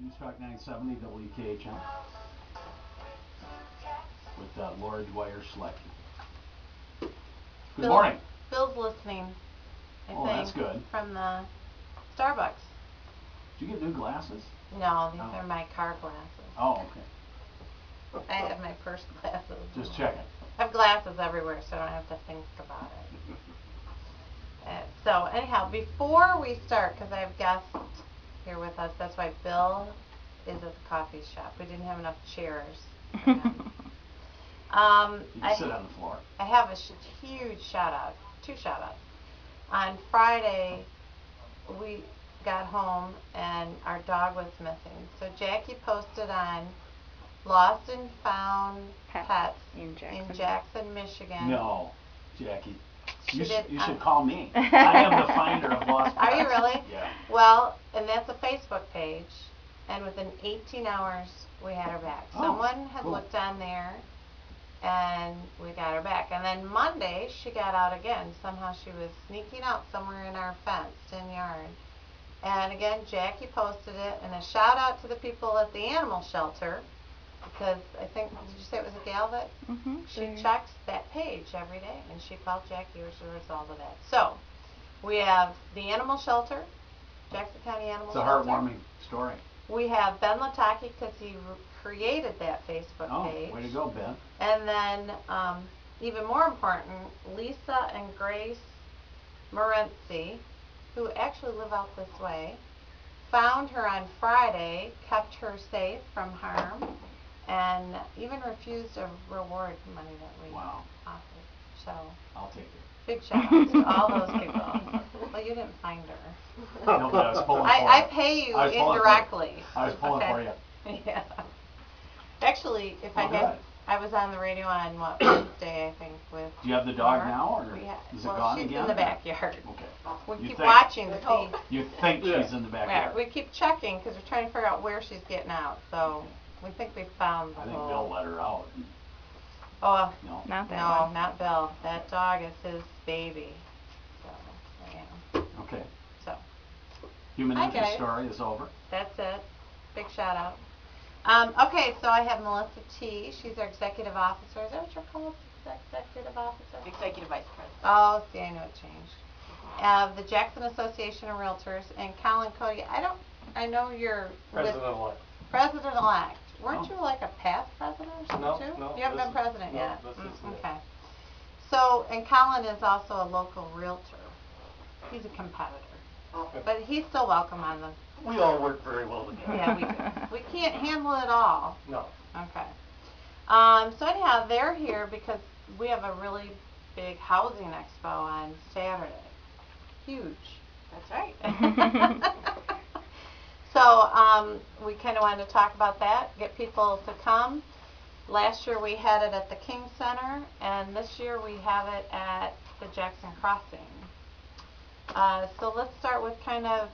News Talk 970 WKHM with Laura Dwyer selection. Good morning. Bill's listening, I think. That's good. From the Starbucks. Did you get new glasses? No, these are my car glasses. Oh, okay. I have my first glasses. Just checking. I have glasses everywhere, so I don't have to think about it. So anyhow, before we start, because I have guests here with us, that's why Bill is at the coffee shop. We didn't have enough chairs for him. You can sit on the floor. I have a huge shout out, 2 shout outs. On Friday, we got home and our dog was missing. So Jackie posted on Lost and Found Pets in Jackson, Michigan. No, Jackie. You should call me. I am the finder of lost pets. Are you really? Yeah. Well, and that's a Facebook page. And within 18 hours, we had her back. Oh, Someone had cool. looked on there, and we got her back. And then Monday, she got out again. Somehow she was sneaking out somewhere in our fenced-in yard. And again, Jackie posted it. And a shout out to the people at the animal shelter, because I think, did you say it was a gal that she checks that page every day, and she felt Jackie was the result of that. So we have the animal shelter, Jackson County Animal Shelter. It's a heartwarming story. We have Ben Lataki, because he created that Facebook page. Oh, way to go, Ben. And then, even more important, Lisa and Grace Morency, who actually live out this way, found her on Friday, kept her safe from harm, and even refused a reward money that we offered. So I'll take it. big shout out to all those people. Well, you didn't find her. No, but I was pulling for you. I pay you indirectly. I was pulling for you. Yeah. Actually, if I was on the radio on Wednesday, I think, with. Do you have the dog now, or is it gone she's again? in the backyard. Okay. We keep watching to see. You think she's in the backyard? Yeah, we keep checking because we're trying to figure out where she's getting out. So we think we found the I think Bill let her out. Oh, no, not Bill. That dog is his baby. So, yeah. Okay. So. Human interest story is over. That's it. Big shout out. Okay, so I have Melissa T. She's our executive officer. Is that what you're called? Executive officer? Executive vice president. Oh, see, I know it changed. The Jackson Association of Realtors, and Colin Cody. I know you're President-elect. President-elect. Weren't you like a past president or something too? No. You haven't been president yet? This is okay. So, and Colin is also a local realtor. He's a competitor. But he's still welcome on the. We all work very well together. Yeah, we do. We can't handle it all. No. Okay. So anyhow, they're here because we have a really big housing expo on Saturday. Huge. That's right. So we kind of wanted to talk about that, get people to come. Last year we had it at the King Center, and this year we have it at the Jackson Crossing. So let's start with kind of,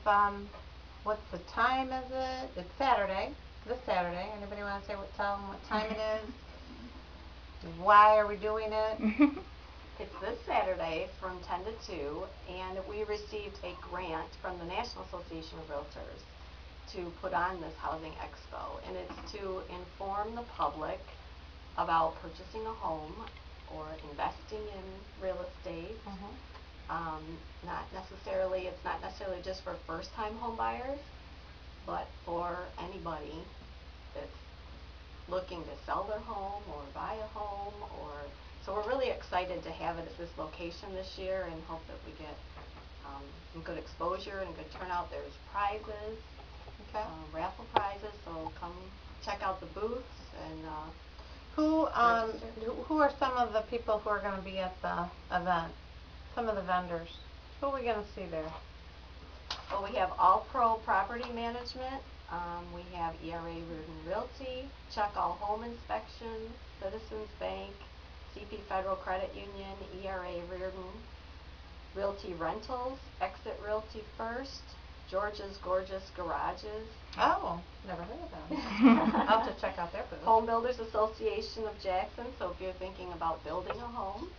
what's the time is it? It's Saturday, this Saturday. Anybody want to tell them what time it is? Why are we doing it? It's this Saturday from 10 to 2, and we received a grant from the National Association of Realtors to put on this housing expo, and it's to inform the public about purchasing a home or investing in real estate. It's not necessarily just for first-time home buyers, but for anybody that's looking to sell their home or buy a home. So we're really excited to have it at this location this year, and hope that we get some good exposure and good turnout. There's prizes, raffle prizes, so come check out the booths and who are some of the people who are going to be at the event? Some of the vendors. Who are we going to see there? Well, we have All Pro Property Management. We have ERA Reardon Realty, Check All Home Inspection, Citizens Bank, CP Federal Credit Union, ERA Reardon, Realty Rentals, Exit Realty First, George's Gorgeous Garages. Oh, never heard of them. I'll have to check out their booth. Home Builders Association of Jackson, so if you're thinking about building a home.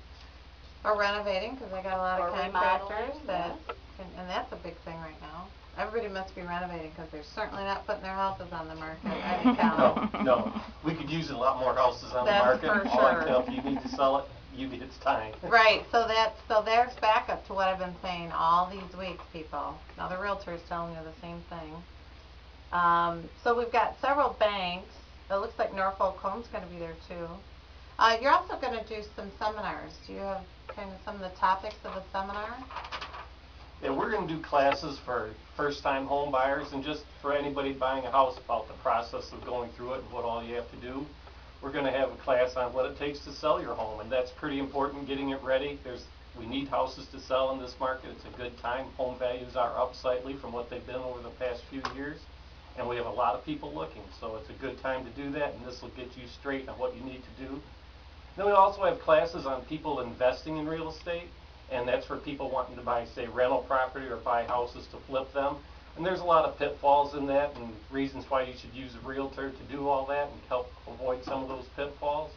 Or renovating, because I got a lot of contractors that, and that's a big thing right now. Everybody must be renovating because they're certainly not putting their houses on the market. I can count. No, we could use a lot more houses on the That's market. for All I sure. tell, if you need to sell it, it's time. Right, so there's backup to what I've been saying all these weeks, people. Another realtor's telling you the same thing. So we've got several banks. It looks like Norfolk Home's going to be there too. You're also going to do some seminars. Do you have kind of some of the topics of the seminar? Yeah, we're going to do classes for first-time home buyers and just for anybody buying a house about the process of going through it and what all you have to do. We're going to have a class on what it takes to sell your home, and that's pretty important, getting it ready. We need houses to sell in this market. It's a good time. Home values are up slightly from what they've been over the past few years, and we have a lot of people looking, so it's a good time to do that, and this will get you straight on what you need to do. Then we also have classes on people investing in real estate, and that's for people wanting to buy, say, rental property or buy houses to flip them. And there's a lot of pitfalls in that and reasons why you should use a realtor to do all that and help avoid some of those pitfalls.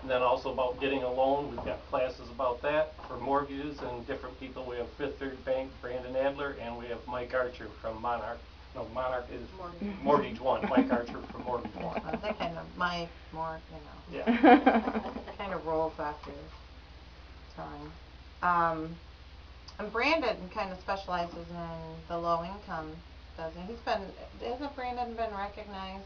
And then also about getting a loan. We've got classes about that for mortgages and different people. We have Fifth Third Bank, Brandon Adler, and we have Mike Archer from Monarch. No, Monarch is Mortgage One. Mike Archer from Mortgage One. I'm thinking of Mike more, Yeah. kind of rolls off your tongue. And Brandon kind of specializes in the low income, doesn't he? Hasn't Brandon been recognized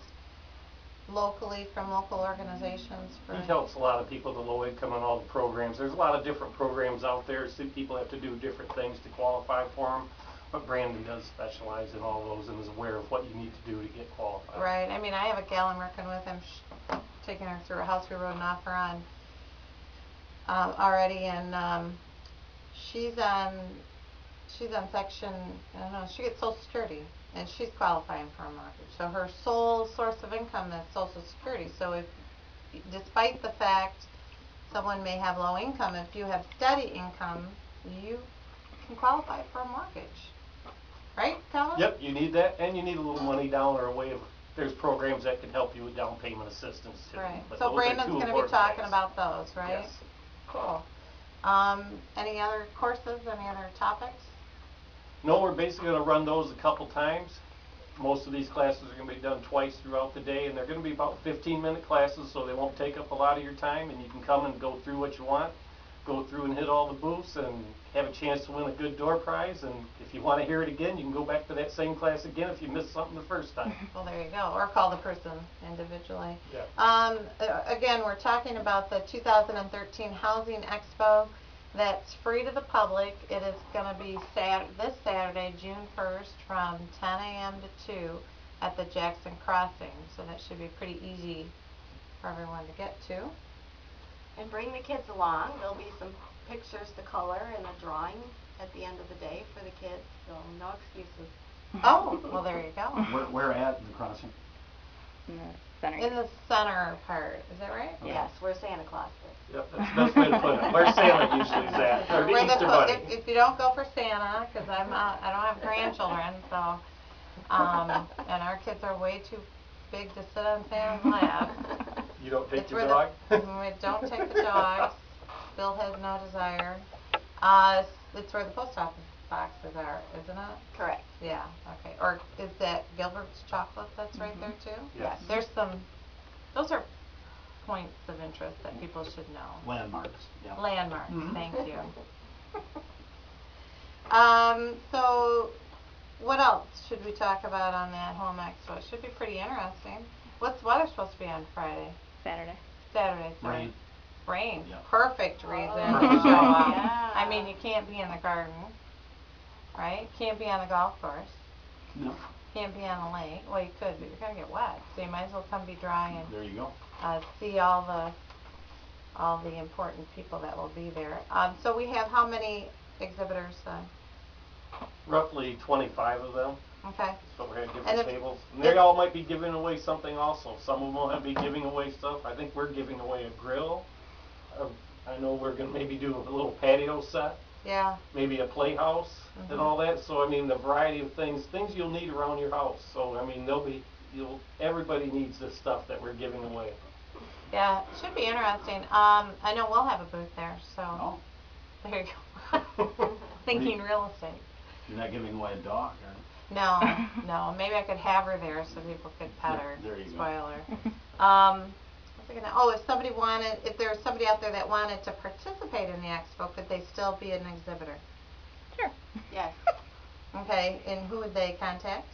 locally from local organizations for? He helps a lot of people, the low income and all the programs. There's a lot of different programs out there, so people have to do different things to qualify for them. But Brandon does specialize in all those and is aware of what you need to do to get qualified. Right. I mean, I have a gal I'm working with. I'm taking her through a house we wrote an offer on already, and she's on section, I don't know, she gets Social Security, and she's qualifying for a mortgage. So her sole source of income is Social Security. So if, despite the fact someone may have low income, if you have steady income, you can qualify for a mortgage. Right, Calvin? Yep, you need that, and you need a little money down or a way of, there's programs that can help you with down payment assistance too. Right. But So those are Brandon's two going to be important talking things. about those, right? Yes. Cool. Any other courses, any other topics? No, we're basically going to run those a couple times. Most of these classes are going to be done twice throughout the day, and they're going to be about 15-minute classes, so they won't take up a lot of your time, and you can come and go through what you want, go through and hit all the booths, and have a chance to win a good door prize. And if you want to hear it again, you can go back to that same class again if you missed something the first time. Well, there you go. Or call the person individually. Yeah. Again, we're talking about the 2013 Housing Expo. That's free to the public. It is going to be this Saturday, June 1st, from 10 a.m. to 2 at the Jackson Crossing. So that should be pretty easy for everyone to get to. And bring the kids along. There'll be some pictures to color and a drawing at the end of the day for the kids, so no excuses. Oh, well, there you go. Where at in the crossing? In the center. In the center part, is that right? Yes, where Santa Claus is. Yep, that's the best way to put it. Where Santa usually is at, or the Where Easter Bunny. if you don't go for Santa, because I don't have grandchildren, so and our kids are way too big to sit on Santa's lap. You don't take It's your where dog? we don't take the dogs. Bill has no desire. It's where the post office boxes are, isn't it? Correct. Yeah. Okay. Or is that Gilbert's Chocolate that's right there too? Yes. There's those are points of interest that people should know. Landmarks. Yeah. Landmarks. Mhm. Thank you. So what else should we talk about on that home expo? It should be pretty interesting. What's the weather supposed to be on Friday? Saturday. Saturday, sorry. Rain. Rain. Yeah. Perfect reason Oh, to show up. yeah. I mean, you can't be in the garden, right? Can't be on the golf course. No. Can't be on the lake. Well, you could, but you're gonna get wet. So you might as well come be dry and There you go. see all the important people that will be there. So we have how many exhibitors then? Roughly 25 of them. Okay. So we're at And different if- tables. And they all might be giving away something also. Some of them will be giving away stuff. I think we're giving away a grill. I know we're going to maybe do a little patio set, Yeah. maybe a playhouse Mhm. and all that. So, I mean, the variety of things you'll need around your house. So, I mean, everybody needs this stuff that we're giving away. Yeah, it should be interesting. I know we'll have a booth there, so Oh, there you go. Thinking real estate. you're not giving away a dog, No, no, maybe I could have her there so people could pet Yeah, her, there you go. spoil her. What's I gonna, if there was somebody out there that wanted to participate in the expo, could they still be an exhibitor? Sure. Yes, Okay, and who would they contact?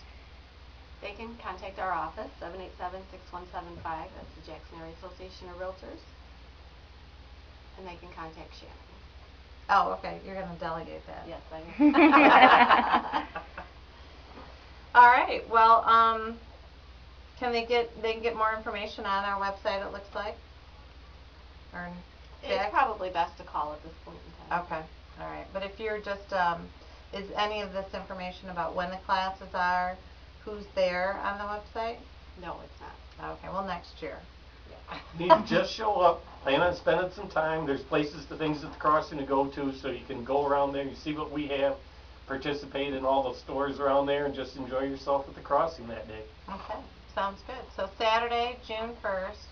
they can contact our office, 787-6175, that's the Jackson Area Association of Realtors. And they can contact Shannon. Oh, okay, you're gonna delegate that. Yes, I am. All right, well, they can get more information on our website, it looks like? Or It's Jack? probably best to call at this point in time. Okay, all right, but if you're just, is any of this information about when the classes are, who's there on the website? No, it's not. Okay, well, next year. Need to just show up, plan on spending some time, there's things at the crossing to go to, so you can go around there, you see what we have, participate in all the stores around there, and just enjoy yourself at the crossing that day. Okay, sounds good. So Saturday, June 1st,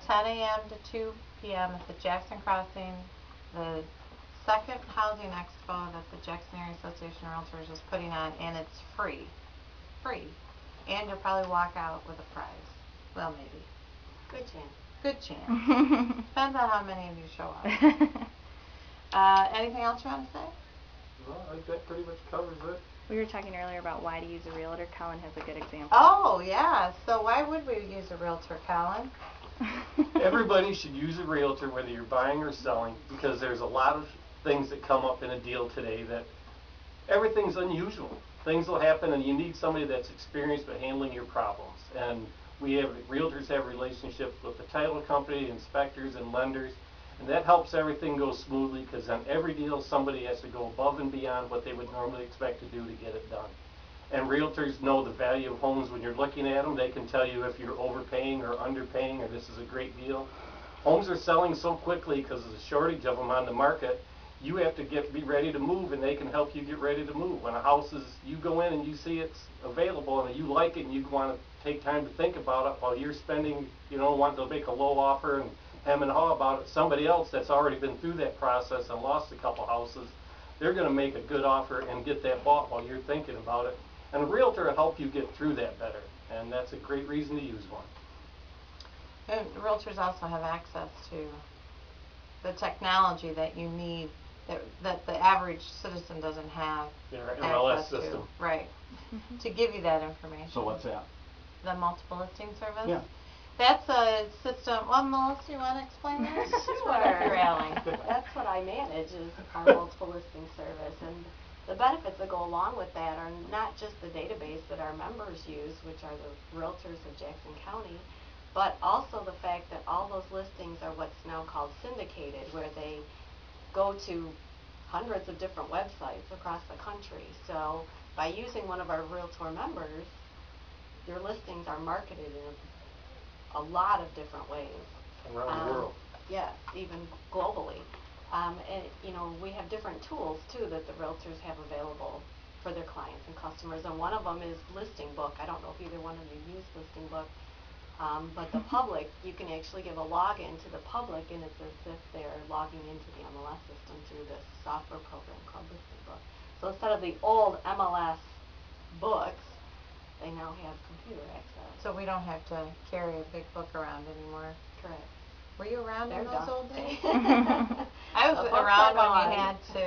10 a.m. to 2 p.m. at the Jackson Crossing, the second housing expo that the Jackson Area Association of Realtors is putting on, and it's free. Free. And you'll probably walk out with a prize. Well, maybe. Good chance. Good chance. Depends on how many of you show up. Anything else you want to say? Well, I think that pretty much covers it. We were talking earlier about why to use a realtor. Colin has a good example. Oh, yeah. So why would we use a realtor, Colin? Everybody should use a realtor, whether you're buying or selling, because there's a lot of things that come up in a deal today that everything's unusual. Things will happen, and you need somebody that's experienced at handling your problems. And realtors have relationships with the title company, inspectors, and lenders, and that helps everything go smoothly, because on every deal somebody has to go above and beyond what they would normally expect to do to get it done. And realtors know the value of homes when you're looking at them. They can tell you if you're overpaying or underpaying, or this is a great deal. Homes are selling so quickly because of the shortage of them on the market. You have to be ready to move, and they can help you get ready to move. When a house you go in and you see it's available and you like it, and you want to take time to think about it while you're spending, wanting to make a low offer and hem and haw about it. Somebody else that's already been through that process and lost a couple houses, they're going to make a good offer and get that bought while you're thinking about it. And a realtor will help you get through that better, and that's a great reason to use one. And realtors also have access to the technology that you need, that the average citizen doesn't have Their MLS access system. to. Right. To give you that information. So what's that? The multiple listing service? Yeah. That's a system, well, Melissa, you want to explain that? Sure. Right up your alley. That's what I manage, is our multiple listing service. And the benefits that go along with that are not just the database that our members use, which are the realtors of Jackson County, but also the fact that all those listings are what's now called syndicated, where they go to hundreds of different websites across the country. So by using one of our realtor members, your listings are marketed in a lot of different ways. Around the world. Yes, even globally. And we have different tools too that the realtors have available for their clients and customers, and one of them is Listing Book. I don't know if either one of you use Listing Book, but the public, you can actually give a login to the public, and it's as if they're logging into the MLS system through this software program called Listing Book. So instead of the old MLS books, they now have computer access. So we don't have to carry a big book around anymore. Correct. Were you around in those old days? I I was around when you had to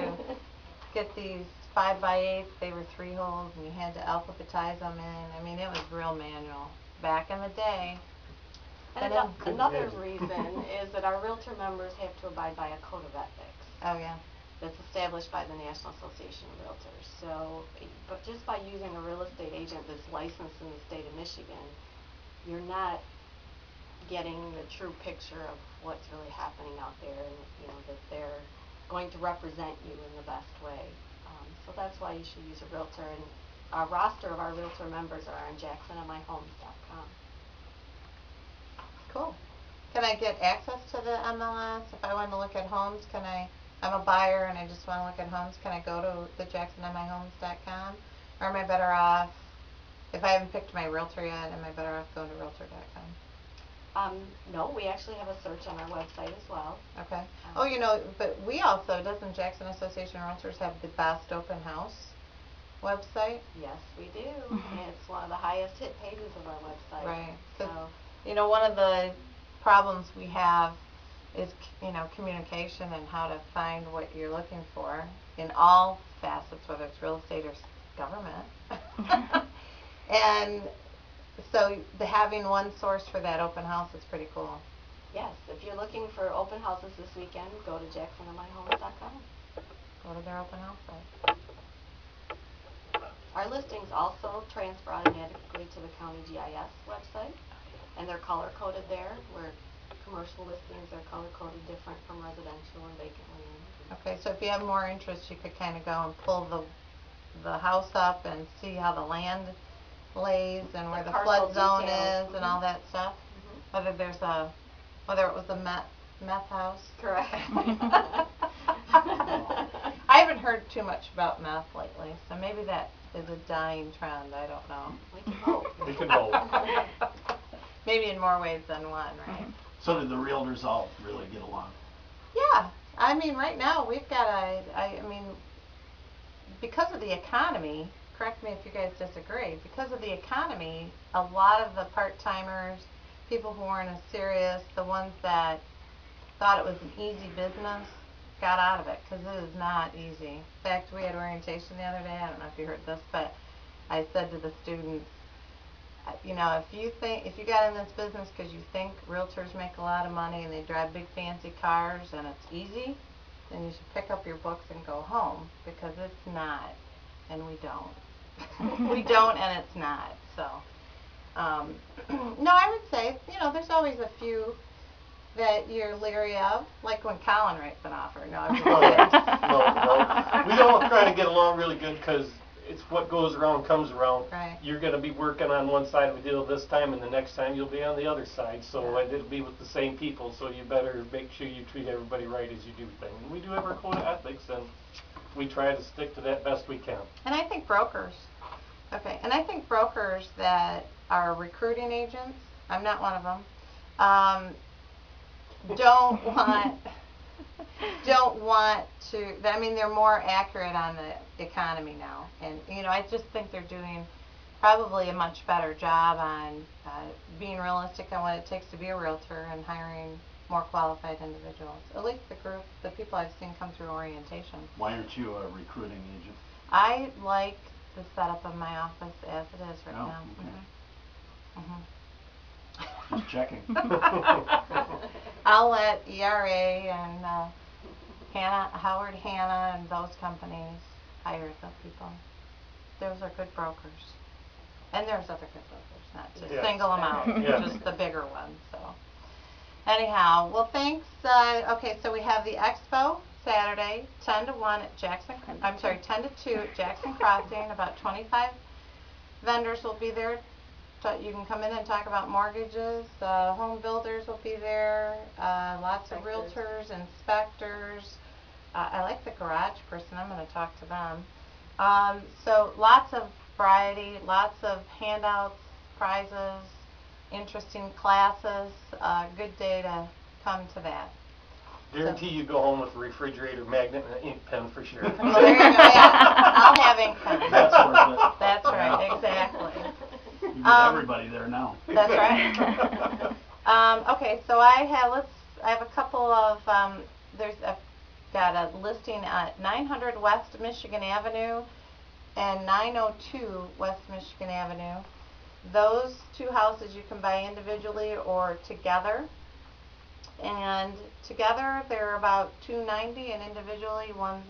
get these 5x8s. They were 3 holes, and you had to alphabetize them in. I mean, it was real manual back in the day. And another reason is that our realtor members have to abide by a code of ethics Oh, yeah. that's established by the National Association of Realtors. So, but just by using a real estate agent that's licensed in the state of Michigan, you're not getting the true picture of what's really happening out there, and that they're going to represent you in the best way. So that's why you should use a realtor. And our roster of our realtor members are on jacksonmyhomes.com. Cool. Can I get access to the MLS? If I want to look at homes, I'm a buyer and I just want to look at homes, can I go to the jacksonmyhomes.com? Or am I better off, if I haven't picked my realtor yet, am I better off going to realtor.com? No, we actually have a search on our website as well. Okay. Oh, but we also, doesn't Jackson Association of Realtors have the best open house website? Yes, we do. It's one of the highest hit pages of our website. Right. 'Cause, So, you know, one of the problems we have is, you know, communication and how to find what you're looking for in all facets, whether it's real estate or government. And so having one source for that open house is pretty cool. yes, if you're looking for open houses this weekend, go to jacksonmyhomes.com. Go to their open house site. Our listings also transfer automatically to the county GIS website, and they're color coded there, where commercial listings are color coded different from residential and vacant land. Okay, so if you have more interest, you could kind of go and pull the house up and see how the land lays and where the parcel flood zone details. is and all that stuff. Mhm. Whether it was a meth house. Correct. I haven't heard too much about meth lately, so maybe that is a dying trend. I don't know. We can hope. We can hope. Maybe in more ways than one, right? So did the realtors all really get along? Yeah, I mean, right now we've got I mean, because of the economy, correct me if you guys disagree, because of the economy, a lot of the part-timers, people who weren't as serious, the ones that thought it was an easy business, got out of it, because it is not easy. In fact, we had orientation the other day, I don't know if you heard this, but I said to the students, you know, if you got in this business because you think realtors make a lot of money and they drive big fancy cars and it's easy, then you should pick up your books and go home, because it's not, and we don't. We don't, and it's not. So, no, I would say, you know, there's always a few that you're leery of, like when Colin writes an offer. No, I'm just No, kidding. no. We all try to get along really good because it's what goes around comes around. Right. You're going to be working on one side of a deal this time, and the next time you'll be on the other side. So Yeah. it'll be with the same people. So you better make sure you treat everybody right as you do things. And we do have our code of ethics, and we try to stick to that best we can. And I think brokers that are recruiting agents, I'm not one of them, don't want to, I mean, they're more accurate on the economy now. And, you know, I just think they're doing probably a much better job on being realistic on what it takes to be a realtor and hiring more qualified individuals. At least the people I've seen come through orientation. Why aren't you a recruiting agent? I like the setup of my office as it is right Oh, now. okay. Mhm. Just checking. I'll let ERA and Howard Hanna and those companies hire the people. Those are good brokers. And there's other good brokers, not to Yes. single them out, Yeah. just the bigger ones. So, anyhow, well, thanks. Okay, so we have the expo Saturday, 10 to 1 at 10 to 2 at Jackson Crossing. About 25 vendors will be there. So you can come in and talk about mortgages. Home builders will be there. Lots of Inspectors. realtors, inspectors. I like the garage person. I'm going to talk to them. So lots of variety, lots of handouts, prizes, interesting classes. Good day to come to that. Guarantee you go home with a refrigerator magnet and an ink pen for sure. Well, there you go. Yeah, I'll have ink pens. That's worth it. That's right, Yeah. exactly. You get everybody there now. That's right. Okay, so I have a couple of, I've got a listing at 900 West Michigan Avenue and 902 West Michigan Avenue. Those two houses you can buy individually or together. And together they're about $290, and individually one's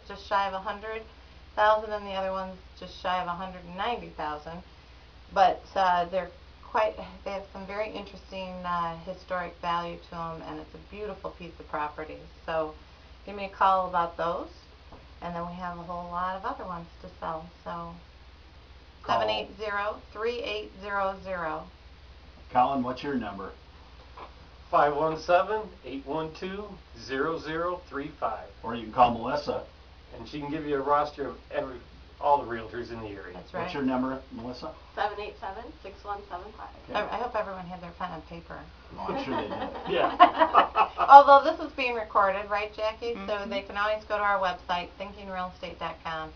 just shy of $100,000 and the other one's just shy of $190,000. But they have some very interesting historic value to them, and it's a beautiful piece of property. So give me a call about those, and then we have a whole lot of other ones to sell. So Call. 780-3800. Colin, what's your number? 517-812-0035. Or you can call Melissa. And she can give you a roster of all the realtors in the area. That's right. What's your number, Melissa? 787-6175. I hope everyone had their pen and paper. Oh, I'm sure they did. Yeah. Although this is being recorded, right, Jackie? So they can always go to our website, thinkingrealestate.com,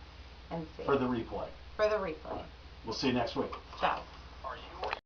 and see. For the replay. For the replay. We'll see you next week. Ciao.